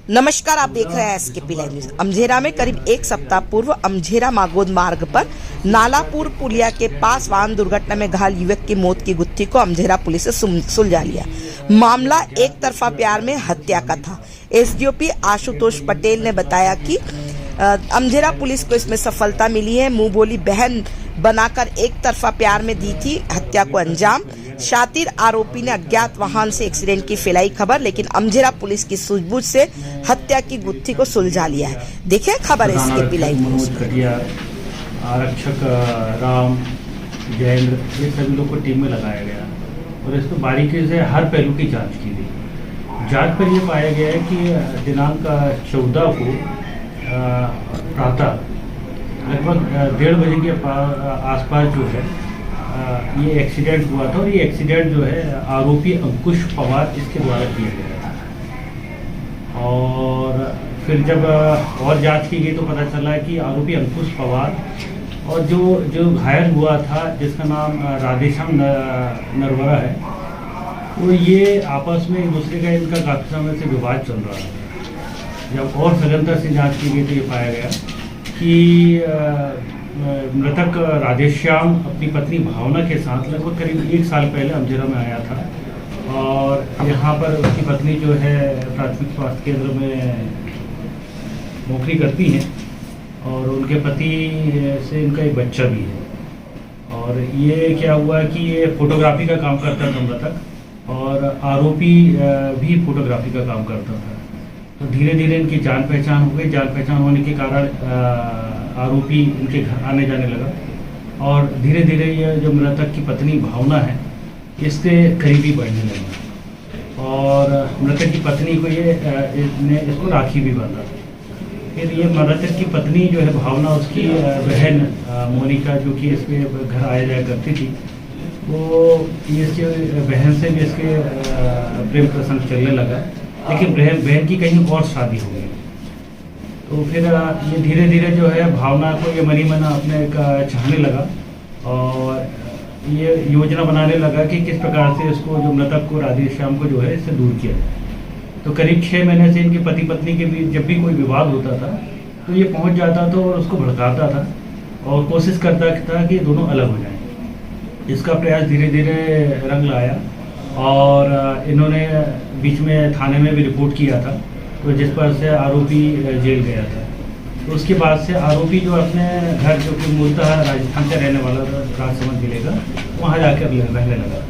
नमस्कार, आप देख रहे हैं एसकेपी लाइव न्यूज। अमझेरा में करीब एक सप्ताह पूर्व अमझेरा मागोद मार्ग पर नालापुर पुलिया के पास वाहन दुर्घटना में घायल युवक की मौत की गुत्थी को अमझेरा पुलिस ने सुलझा लिया। मामला एक तरफा प्यार में हत्या का था। एसडीओपी आशुतोष पटेल ने बताया कि अमझेरा पुलिस को इसमें सफलता मिली है। मुंह बोली बहन बनाकर एक तरफा प्यार में दी थी हत्या को अंजाम। शातिर आरोपी ने अज्ञात वाहन से एक्सीडेंट की फैलाई खबर, लेकिन अमझेरा पुलिस की सूझबूझ से हत्या की गुत्थी को सुलझा लिया है। देखिए खबर एसकेपी लाइव न्यूज। आरक्षक राम जयेंद्र ये सभी लोग को टीम में लगाया गया और इसको बारीकी से हर पहलू की जांच की गई। जांच पर यह पाया गया है कि दिनांक 14 को प्रातः लगभग 1:30 बजे के आसपास जो है ये एक्सीडेंट हुआ था और ये एक्सीडेंट जो है आरोपी अंकुश पवार इसके द्वारा किया गया था। और फिर जब और जांच की गई तो पता चला कि आरोपी अंकुश पवार और जो घायल हुआ था जिसका नाम राधेश्याम नरवरा है, तो ये आपस में एक दूसरे का इनका काफ़ी समय से विवाद चल रहा है। जब और सघनता से जांच की गई तो ये पाया गया कि मृतक राधेश्याम अपनी पत्नी भावना के साथ लगभग करीब 1 साल पहले अमझेरा में आया था और यहाँ पर उसकी पत्नी जो है प्राथमिक स्वास्थ्य केंद्र में नौकरी करती हैं और उनके पति से इनका एक बच्चा भी है। और ये क्या हुआ कि ये फोटोग्राफी का काम करता था मृतक और आरोपी भी फोटोग्राफी का काम करता था। तो धीरे धीरे इनकी जान पहचान हो गई। जान पहचान होने के कारण आरोपी इनके घर आने जाने लगा और धीरे धीरे ये जो मृतक की पत्नी भावना है इसके करीबी बढ़ने लगा और मृतक की पत्नी को इसको राखी भी बांधा। फिर ये मृतक की पत्नी जो है भावना, उसकी बहन मोनिका जो कि इसके घर आया जाया करती थी, वो इसके बहन से भी इसके प्रेम प्रसंग चलने लगा, लेकिन बहन की कहीं और शादी हो गई। तो फिर ये धीरे धीरे जो है भावना को ये मनी मना अपने का चाहने लगा और ये योजना बनाने लगा कि किस प्रकार से इसको जो मृतक को राधेश्याम को जो है इससे दूर किया। तो करीब 6 महीने से इनके पति पत्नी के बीच जब भी कोई विवाद होता था तो ये पहुंच जाता था और उसको भड़काता था और कोशिश करता था कि दोनों अलग हो जाएं। इसका प्रयास धीरे धीरे रंग लाया और इन्होंने बीच में थाने में भी रिपोर्ट किया था, तो जिस पर से आरोपी जेल गया था। तो उसके बाद से आरोपी जो अपने घर जो कि मूलतः राजस्थान से रहने वाला था, राजसमंद जिले का, वहाँ जाकर रहने लगा।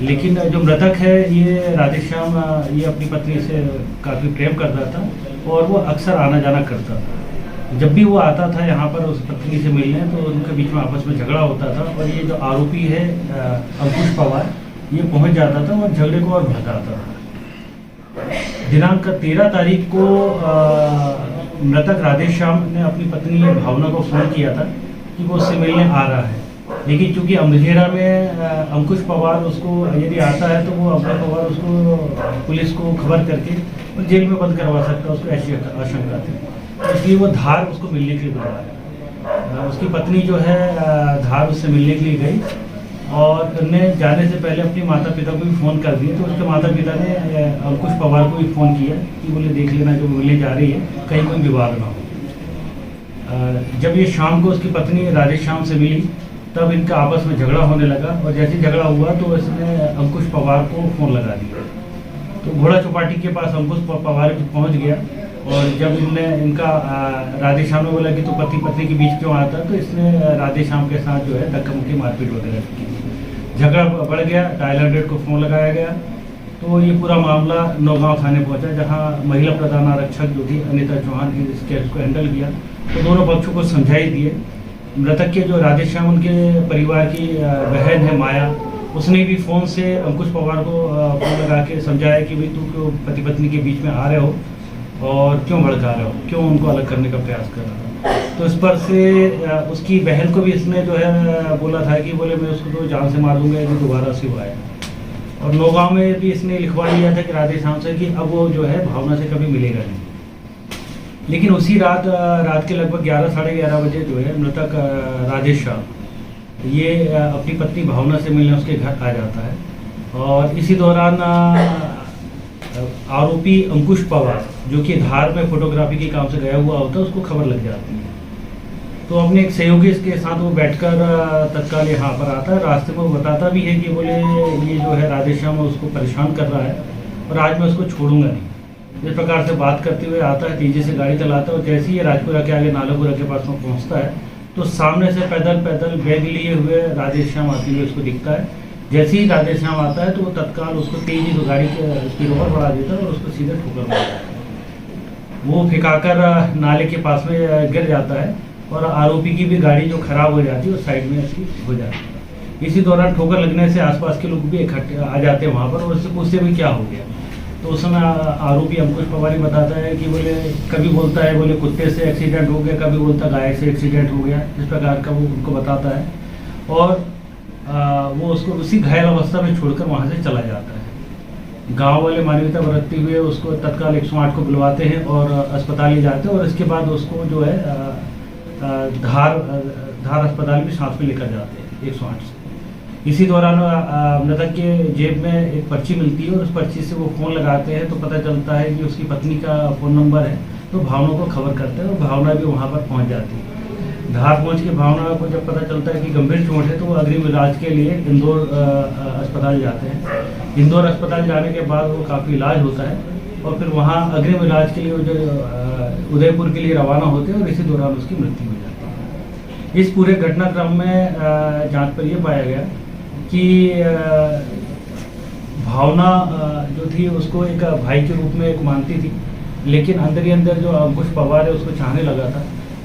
लेकिन जो मृतक है ये राधेश्याम, ये अपनी पत्नी से काफ़ी प्रेम करता था और वो अक्सर आना जाना करता था। जब भी वो आता था यहाँ पर उस पत्नी से मिलने तो उनके बीच में आपस में झगड़ा होता था और ये जो आरोपी है अंकुश पवार, ये पहुँच जाता था और झगड़े को और भड़काता था। दिनांक 13 तारीख को मृतक राधेश्याम ने अपनी पत्नी भावना को फोन किया था कि वो उससे मिलने आ रहा है, लेकिन चूंकि अमझेरा में अंकुश पवार उसको यदि आता है तो वो अंकुश पवार उसको पुलिस को खबर करके जेल में बंद करवा सकता है, उसको ऐसी आशंका थी। इसलिए वो धार उसको मिलने के लिए बुलाया। उसकी पत्नी जो है धार उससे मिलने के लिए गई और उन्हें जाने से पहले अपने माता पिता को भी फ़ोन कर दिया। तो उसके माता पिता ने अंकुश पवार को भी फ़ोन किया कि बोले देख लेना जो मिलने जा रही है, कहीं कोई विवाद ना हो। जब ये शाम को उसकी पत्नी राधेश्याम से मिली तब इनका आपस में झगड़ा होने लगा और जैसे झगड़ा हुआ तो इसने अंकुश पवार को फ़ोन लगा दिया। तो घोड़ा चौपाटी के पास अंकुश पवार पहुँच गया और जब इनका राधेश्याम ने बोला कि तो पति पत्नी के बीच क्यों आता, तो इसने राधेश्याम के साथ जो है धक्का मुक्की मारपीट वगैरह की। झगड़ा बढ़ गया, डायल 100 को फ़ोन लगाया गया। तो ये पूरा मामला नौगांव थाने पहुंचा, जहां महिला प्रधान आरक्षक जो थी अनिता चौहान की इस केस को हैंडल किया। तो दोनों पक्षों को समझाई दिए। मृतक के जो राधेश्याम उनके परिवार की बहन है माया, उसने भी फ़ोन से अंकुश पवार को फ़ोन लगा के समझाया कि भाई तू क्यों पति पत्नी के बीच में आ रहे हो और क्यों भड़का रहे हो, क्यों उनको अलग करने का प्रयास कर रहा था। तो इस पर से उसकी बहन को भी इसने जो है बोला था कि बोले मैं उसको तो जान से मार दूंगा यदि दोबारा से हुआ है। और नौगांव में भी इसने लिखवा लिया था कि राधेश्याम से कि अब वो जो है भावना से कभी मिलेगा नहीं। लेकिन उसी रात के लगभग 11 साढ़े 11 बजे जो है मृतक राधेश्याम ये अपनी पत्नी भावना से मिलने उसके घर आ जाता है और इसी दौरान आरोपी अंकुश पवार जो कि धार में फोटोग्राफी के काम से गया हुआ होता है उसको खबर लग जाती है। तो अपने एक सहयोगी के साथ वो बैठकर तत्काल यहाँ पर आता है। रास्ते में वो बताता भी है कि बोले ये जो है राधेश्याम उसको परेशान कर रहा है और आज मैं उसको छोड़ूंगा नहीं। इस प्रकार से बात करते हुए आता है, तेजी से गाड़ी चलाता है और जैसे ही ये राजपुरा के आगे नालापुरा के पास में पहुँचता है तो सामने से पैदल बैग लिए हुए राधेश्याम आते हुए उसको दिखता है। जैसे ही राधेश्याम आता है तो वो तत्काल उसको तेजी से गाड़ी के स्पीड और बढ़ा देता है और उसको सीधे ठोकर मार देता है। वो फेंकाकर नाले के पास में गिर जाता है और आरोपी की भी गाड़ी जो खराब हो जाती है वो साइड में उसकी हो जाती है। इसी दौरान ठोकर लगने से आसपास के लोग भी इकट्ठे आ जाते हैं वहाँ पर और उससे पूछते भी क्या हो गया। तो उस समय आरोपी अंकुश पवार बताता है कि बोले कभी बोलता है बोले कुत्ते से एक्सीडेंट हो गया, कभी बोलता गाय से एक्सीडेंट हो गया, इस प्रकार का वो उनको बताता है और वो उसको उसी घायल अवस्था में छोड़कर वहाँ से चला जाता है। गांव वाले मानवीयता बरतते हुए उसको तत्काल 108 को बुलवाते हैं और अस्पताल ले जाते हैं और इसके बाद उसको जो है धार अस्पताल में सांस में लेकर जाते हैं 108 से। इसी दौरान मृतक के जेब में एक पर्ची मिलती है और उस पर्ची से वो फ़ोन लगाते हैं तो पता चलता है कि उसकी पत्नी का फ़ोन नंबर है। तो भावना को खबर करते हैं और भावना भी वहाँ पर पहुँच जाती है। धार पहुँच के भावना को जब पता चलता है कि गंभीर चोट है तो वो अग्रिम इलाज के लिए इंदौर अस्पताल जाते हैं। इंदौर अस्पताल जाने के बाद वो काफ़ी इलाज होता है और फिर वहाँ अग्रिम इलाज के लिए वो जो उदयपुर के लिए रवाना होते हैं और इसी दौरान उसकी मृत्यु हो जाती है। इस पूरे घटनाक्रम में जांच पर यह पाया गया कि भावना जो थी उसको एक भाई के रूप में एक मानती थी, लेकिन अंदर ही अंदर जो अंकुश पवार है उसको चाहने लगा था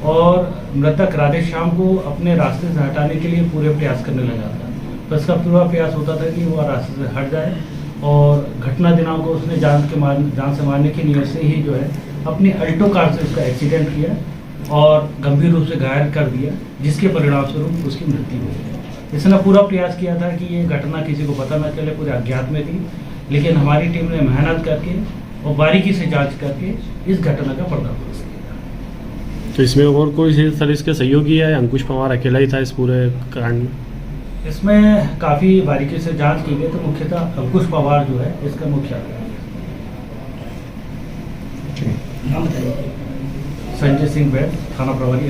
और मृतक राधेश्याम को अपने रास्ते से हटाने के लिए पूरे प्रयास करने लगा था। तो इसका पूरा प्रयास होता था कि वह रास्ते से हट जाए और घटना दिनांक को उसने जान से मारने की नीयत से ही जो है अपनी अल्टो कार से उसका एक्सीडेंट किया और गंभीर रूप से घायल कर दिया, जिसके परिणाम स्वरूप उसकी मृत्यु हो गई। इसने पूरा प्रयास किया था कि ये घटना किसी को पता न चले, पूरे अज्ञात में थी, लेकिन हमारी टीम ने मेहनत करके और बारीकी से जांच करके इस घटना का पर्दाफाश किया। तो इसमें और कोई सर इसके सहयोगी है, अंकुश पवार अकेला ही था इस पूरे कांड में? इसमें काफ़ी बारीकी से जांच की गई तो मुख्यतः अंकुश पवार जो है इसका मुख्य आरोपी है। संजय सिंह बैद, थाना प्रभारी।